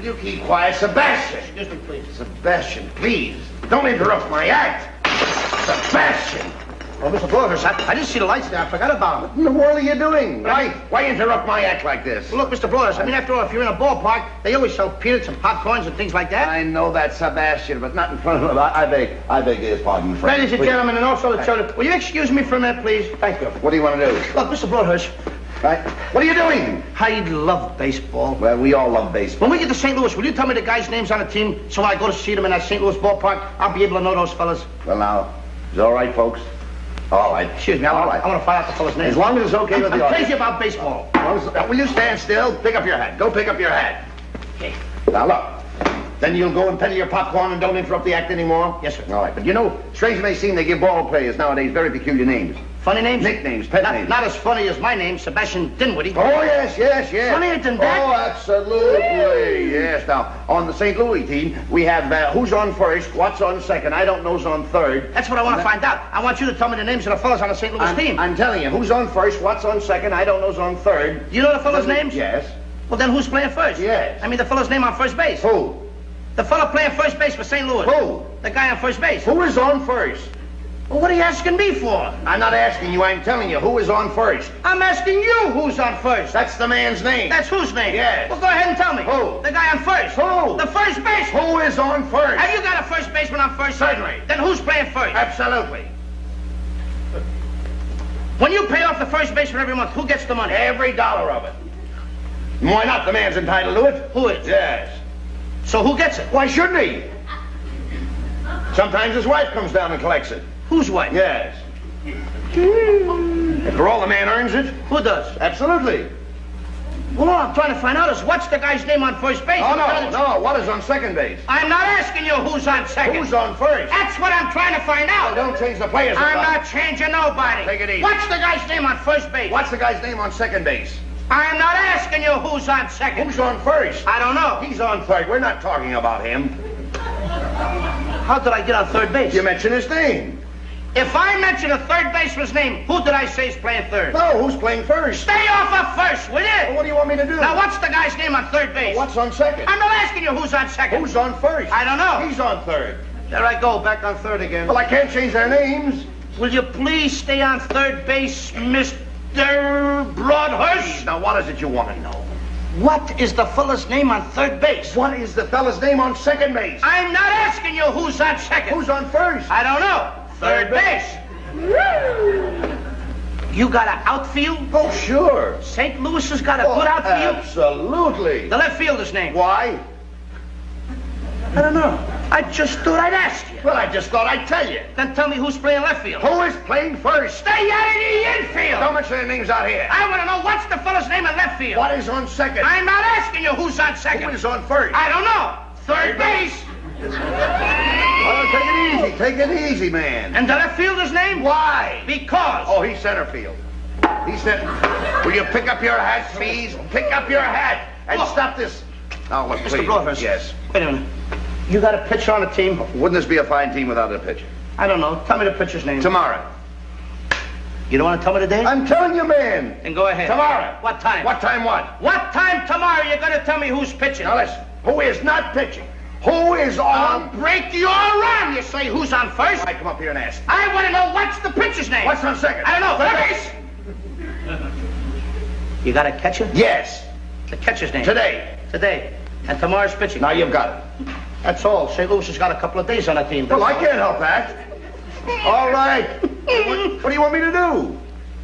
you keep quiet? Sebastian! Excuse me, please. Sebastian, please. Don't interrupt my act. Sebastian! Oh, Mr. Broadhurst, I didn't see the lights there. I forgot about them. What in the world are you doing? Why interrupt my act like this? Well, look, Mr. Broadhurst, I mean, after all, if you're in a ballpark, they always sell peanuts and popcorns and things like that. I know that, Sebastian, but not in front of him. I beg your pardon, friend. Ladies and gentlemen, and also the children, will you excuse me for a minute, please? Thank you. What do you want to do? Look, Mr. Broadhurst. Right? What are you doing? I love baseball. Well, we all love baseball. When we get to St. Louis, will you tell me the guys' names on the team so when I go to see them in that St. Louis ballpark, I'll be able to know those fellas? Well, now, is it all right, folks? All right. Excuse me, I want to find out the fella's name. As long as it's okay with the I'm audience. crazy about baseball. Will you stand still? Pick up your hat. Go pick up your hat. Okay. Now, look. Then you'll go and peddle your popcorn and don't interrupt the act anymore? Yes, sir. All right. But you know, strange as it may seem, they give ball players nowadays very peculiar names. Funny names? Nicknames, pet names. Not as funny as my name, Sebastian Dinwiddie. Oh, yes. Funnier than that? Oh, absolutely. Yes. Now, on the St. Louis team, we have who's on first, what's on second, I don't know's on third. That's what I want to find out. I want you to tell me the names of the fellas on the St. Louis team. I'm telling you, who's on first, what's on second, I don't know's on third. You know the fellas' names? Yes. Well, then who's playing first? Yes. I mean the fella's name on first base. Who? The fella playing first base for St. Louis. Who? The guy on first base. Who is on first? Well, what are you asking me for? I'm not asking you, I'm telling you, who is on first? I'm asking you who's on first. That's the man's name. That's whose name? Yes. Well, go ahead and tell me. Who? The guy on first. Who? The first baseman. Who is on first? Have you got a first baseman on first? Certainly. Then who's playing first? Absolutely. When you pay off the first baseman every month, who gets the money? Every dollar of it. Why not? The man's entitled to it. Who is? Yes. So who gets it? Why shouldn't he? Sometimes his wife comes down and collects it. Whose wife? Yes. After all, the man earns it. Who does? Absolutely. Well, all I'm trying to find out is what's the guy's name on first base? Oh, no. What is on second base? I'm not asking you who's on second. Who's on first? That's what I'm trying to find out. Well, don't change the players. I'm not changing nobody. Take it easy. What's the guy's name on first base? What's the guy's name on second base? I'm not asking you who's on second. Who's on first? I don't know. He's on third. We're not talking about him. How did I get on third base? You mentioned his name. If I mention a third baseman's name, who did I say is playing third? No, who's playing first? Stay off of first, will you? Well, what do you want me to do? Now, what's the guy's name on third base? What's on second? I'm not asking you who's on second. Who's on first? I don't know. He's on third. There I go, back on third again. Well, I can't change their names. Will you please stay on third base, Mr. Broadhurst? Now, what is it you want to know? What is the fella's name on third base? What is the fella's name on second base? I'm not asking you who's on second. Who's on first? I don't know. Third base. You got an outfield? Oh, sure. St. Louis has got a good outfield? Absolutely. The left fielder's name? Why? I don't know. I just thought I'd ask you. Well, I just thought I'd tell you. Then tell me who's playing left field. Who is playing first? Stay out of the infield. Don't mention their names out here. I want to know what's the fella's name in left field. What is on second? I'm not asking you who's on second. Who is on first? I don't know. Third base. Oh, take it easy. Take it easy, man. And the left fielder's name? Why? Because. Oh, he's center field. He said, will you pick up your hat, please? Pick up your hat and stop this. Now, look, Mr. please. Broadhurst. Yes. Wait a minute. You got a pitcher on the team? Wouldn't this be a fine team without a pitcher? I don't know. Tell me the pitcher's name. Tomorrow. You don't want to tell me the day? I'm telling you, man. Then go ahead. Tomorrow. What time? What time what? What time tomorrow you're going to tell me who's pitching? Now, listen. Who is not pitching? Who is I'll on... break your arm. You say who's on first? I come up here and ask. I want to know what's the pitcher's name. What's on second? I don't know. Third base. You got a catcher? Yes. The catcher's name? Today. Today. And tomorrow's pitching. Now you've got it. That's all. St. Louis has got a couple of days on the team. Well, I can't help that. All right. What do you want me to do?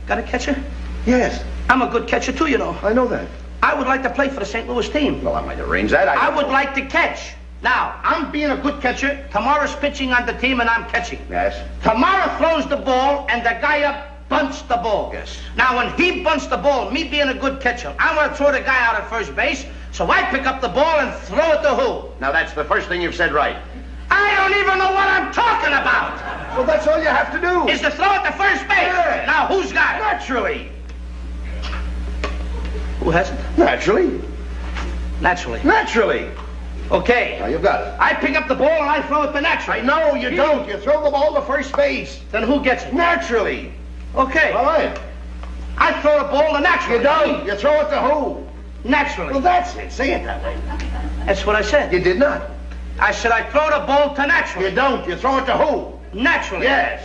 Got a catcher? Yes. I'm a good catcher, too, you know. I know that. I would like to play for the St. Louis team. Well, I might arrange that. I would like to catch. Now, I'm being a good catcher. Tomorrow's pitching on the team, and I'm catching. Yes. Tomorrow throws the ball, and the guy up bunts the ball. Yes. Now, when he bunts the ball, me being a good catcher, I want to throw the guy out at first base, so I pick up the ball and throw it to who? Now, that's the first thing you've said right. I don't even know what I'm talking about. Well, that's all you have to do. Is to throw it to first base. Yes. Now, who's got it? Naturally. Who hasn't? Naturally. Naturally. Naturally. Okay. Now, you've got it. I pick up the ball and I throw it to naturally. I know you don't. You throw the ball to first base. Then who gets it? Naturally. Okay. All right. I throw the ball to naturally. You don't. You throw it to who? Naturally. Well, that's it. Say it that way. That's what I said. You did not. I said I throw the ball to naturally. You don't. You throw it to who? Naturally. Yes.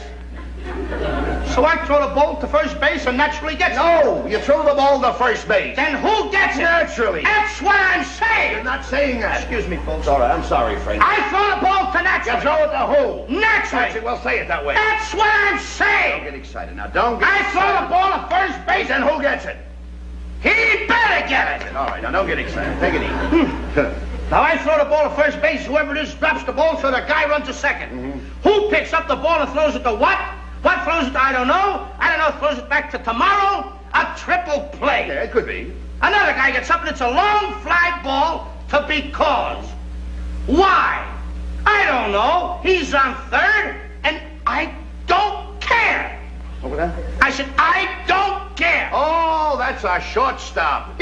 So I throw the ball to first base and naturally gets it. No, you throw the ball to first base. Then who gets it? Naturally. That's what I'm saying. You're not saying that. Excuse me, folks. All right, I'm sorry, friend. I throw the ball to You naturally. throw it to who? Naturally. That's it. Well, say it that way. That's what I'm Don't saying. get excited now. Don't get I excited. throw the ball to first base Then and who gets it? he better get it. All right, now don't get excited. Take it easy. Now I throw the ball to first base. Whoever it is drops the ball, so the guy runs to second. Who picks up the ball and throws it to what? What throws it to I don't know. I don't know. Throws it back to tomorrow. A triple play. Yeah, it could be. Another guy gets up and it's a long fly ball to because. Why? I don't know. He's on third, and I don't care. What was that? I said, I don't care. Oh, that's a shortstop.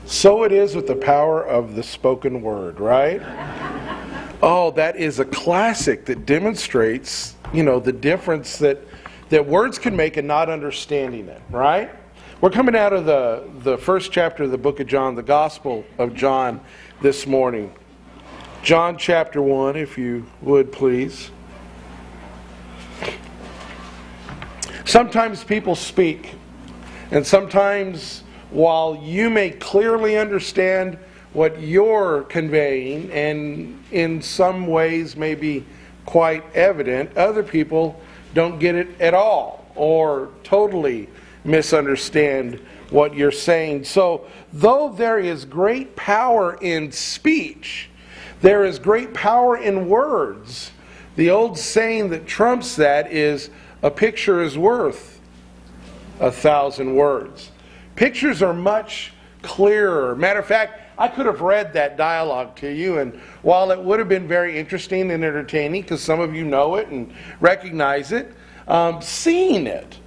So it is with the power of the spoken word, right? Oh, that is a classic that demonstrates, the difference that words can make in not understanding it, right? We're coming out of the first chapter of the book of John, the Gospel of John, this morning. John chapter 1, if you would, please. Sometimes people speak, and sometimes while you may clearly understand what you're conveying, and in some ways may be quite evident, other people don't get it at all or totally misunderstand what you're saying. So, though there is great power in speech, there is great power in words. The old saying that trumps that is, a picture is worth 1,000 words. Pictures are much clearer. Matter of fact, I could have read that dialogue to you, and while it would have been very interesting and entertaining, because some of you know it and recognize it, seeing it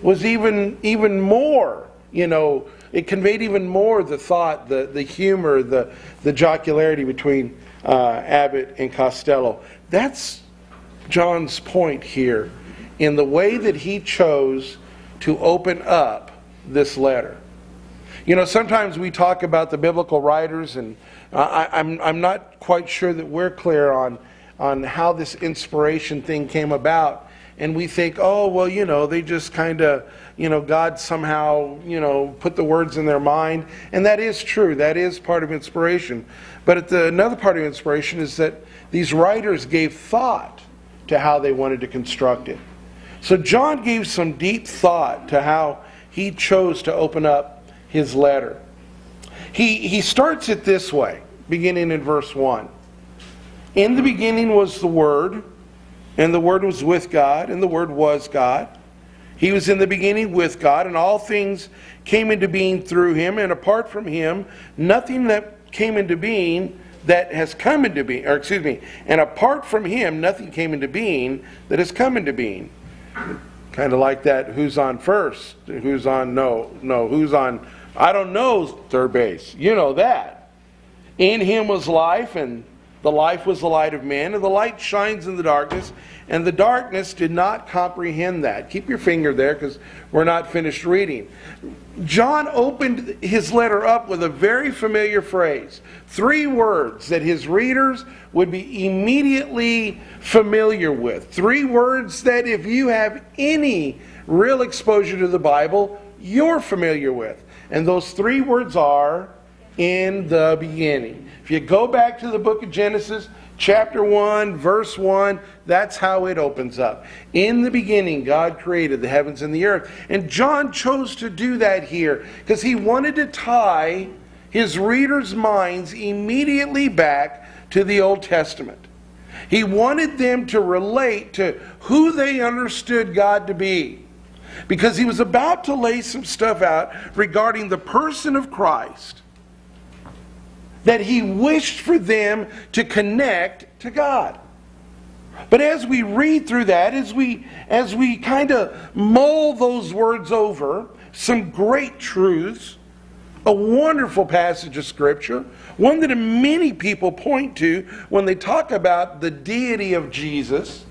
was even more, it conveyed even more the thought, the humor, the jocularity between Abbott and Costello. That's John's point here in the way that he chose to open up this letter. Sometimes we talk about the biblical writers, and I'm not quite sure that we're clear on how this inspiration thing came about. And we think, oh, well, they just kind of, God somehow, put the words in their mind. And that is true. That is part of inspiration. But another part of inspiration is that these writers gave thought to how they wanted to construct it. So John gave some deep thought to how he chose to open up his letter. He starts it this way, beginning in verse 1. In the beginning was the Word, and the Word was with God, and the Word was God. He was in the beginning with God, and all things came into being through Him, and apart from Him, nothing that came into being that has come into being, and apart from Him, nothing came into being that has come into being. Kind of like that, who's on first, who's on, who's on, I don't know, third base. You know that. In Him was life, and the life was the light of men, and the light shines in the darkness, and the darkness did not comprehend that. Keep your finger there, because we're not finished reading. John opened his letter up with a very familiar phrase. 3 words that his readers would be immediately familiar with. 3 words that if you have any real exposure to the Bible, you're familiar with. And those 3 words are, in the beginning. If you go back to the book of Genesis, chapter 1, verse 1, that's how it opens up. In the beginning, God created the heavens and the earth. And John chose to do that here because he wanted to tie his readers' minds immediately back to the Old Testament. He wanted them to relate to who they understood God to be, because he was about to lay some stuff out regarding the person of Christ that he wished for them to connect to God. But as we read through that, as we kind of mull those words over, some great truths a wonderful passage of Scripture, one that many people point to when they talk about the deity of Jesus.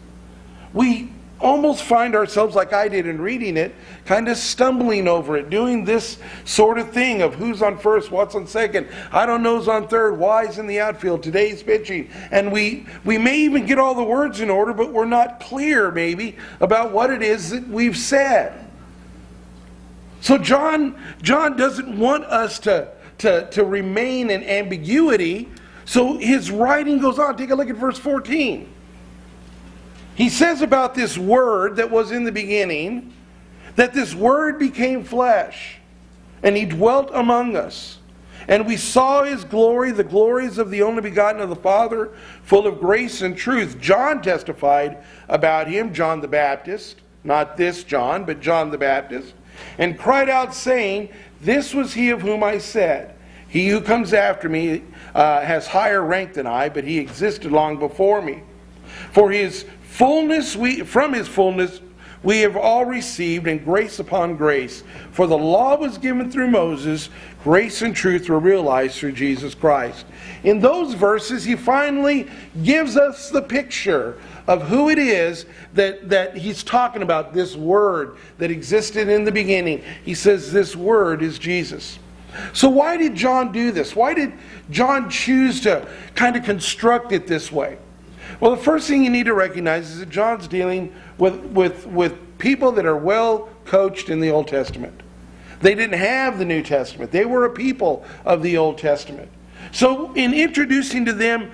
We almost find ourselves, like I did in reading it, kind of stumbling over it, doing this sort of thing of who's on first, what's on second, I don't know who's on third, why's in the outfield, today's pitching. And we may even get all the words in order, but we're not clear maybe about what it is that we've said. So John doesn't want us to remain in ambiguity, so his writing goes on. Take a look at verse 14. He says about this Word that was in the beginning, that this Word became flesh, and He dwelt among us. And we saw His glory, the glories of the only begotten of the Father, full of grace and truth. John testified about Him, John the Baptist, not this John, but John the Baptist, and cried out, saying, This was He of whom I said, He who comes after me has higher rank than I, but He existed long before me. For His fullness, from His fullness we have all received, and grace upon grace. For the law was given through Moses, grace and truth were realized through Jesus Christ. In those verses, he finally gives us the picture of who it is that he's talking about, this Word that existed in the beginning. He says this Word is Jesus. So why did John do this? Why did John choose to kind of construct it this way? Well, the first thing you need to recognize is that John's dealing with people that are well coached in the Old Testament. They didn't have the New Testament. They were a people of the Old Testament. So in introducing to them